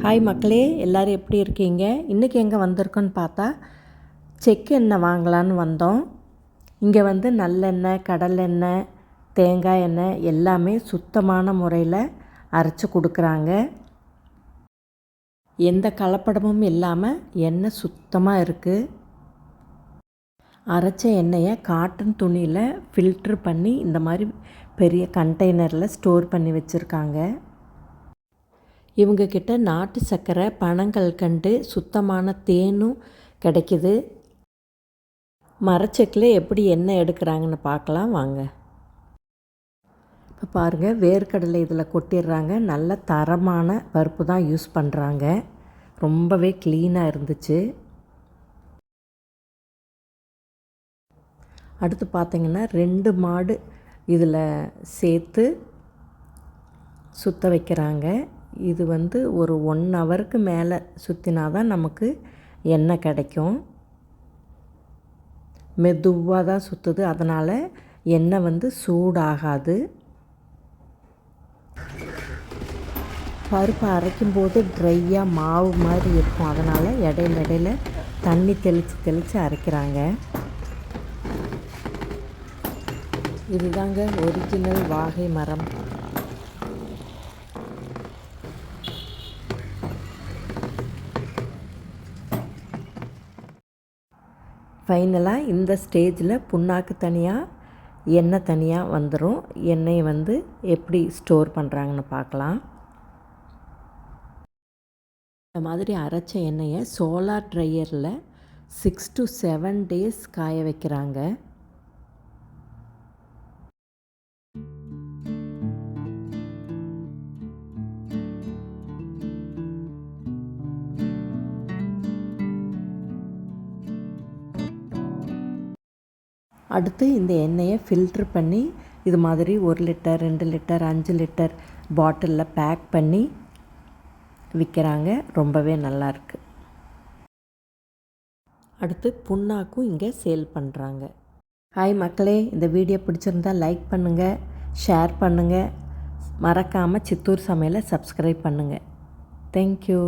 Hi மக்களே, எல்லோரும் எப்படி இருக்கீங்க? இன்றைக்கி எங்கே வந்திருக்கோன்னு பார்த்தா செக்கு எண்ணெய் வாங்கலான்னு வந்தோம். இங்கே வந்து நல்லெண்ணெய், கடலெண்ணெய், தேங்காய் எண்ணெய் எல்லாமே சுத்தமான முறையில் அரைச்சி கொடுக்குறாங்க. எந்த கலப்படமும் இல்லாமல் எண்ணெய் சுத்தமாக இருக்குது. அரைச்ச எண்ணெயை காட்டன் துணியில் ஃபில்ட்ரு பண்ணி இந்த மாதிரி பெரிய கண்டெய்னரில் ஸ்டோர் பண்ணி வச்சுருக்காங்க. இவங்கக்கிட்ட நாட்டு சர்க்கரை, பனங்கல்கண்டு, சுத்தமான தேனும் கிடைக்கிது. மரச்செக்கில் எப்படி எண்ணெய் எடுக்கிறாங்கன்னு பார்க்கலாம் வாங்க. இப்போ பாருங்கள், வேர்க்கடலை இதில் கொட்டிடுறாங்க. நல்ல தரமான பருப்பு தான் யூஸ் பண்ணுறாங்க. ரொம்பவே க்ளீனாக இருந்துச்சு. அடுத்து பார்த்திங்கன்னா 2 மாடு இதில் சேர்த்து சுத்த வைக்கிறாங்க. இது வந்து ஒரு 1 ஹவருக்கு மேலே சுற்றினா தான் நமக்கு எண்ணெய் கிடைக்கும். மெதுவாக தான் சுற்றுது, அதனால் எண்ணெய் வந்து சூடாகாது. பருப்பு அரைக்கும்போது ட்ரையாக மாவு மாதிரி இருக்கும், அதனால் இடையில தண்ணி தெளித்து அரைக்கிறாங்க. இதுதாங்க ஒரிஜினல் வாகை மரம். ஃபைனலாக இந்த ஸ்டேஜில் புண்ணாக்கு தனியாக, எண்ணெய் தனியாக வந்துடும். எண்ணெயை வந்து எப்படி ஸ்டோர் பண்ணுறாங்கன்னு பார்க்கலாம். இந்த மாதிரி அரைச்ச எண்ணெயை சோலார் ட்ரையரில் 6 to 7 days காய வைக்கிறாங்க. அடுத்து இந்த எண்ணெயை ஃபில்ட்ரு பண்ணி இது மாதிரி 1 லிட்டர், 2 லிட்டர், 5 லிட்டர் பாட்டிலில் பேக் பண்ணி விற்கிறாங்க. ரொம்பவே நல்லாயிருக்கு. அடுத்து புண்ணாக்கும் இங்கே சேல் பண்ணுறாங்க. ஹாய் மக்களே, இந்த வீடியோ பிடிச்சிருந்தால் லைக் பண்ணுங்கள், ஷேர் பண்ணுங்கள். மறக்காமல் சித்தூர் சமையலை சப்ஸ்கிரைப் பண்ணுங்கள். தேங்க்யூ.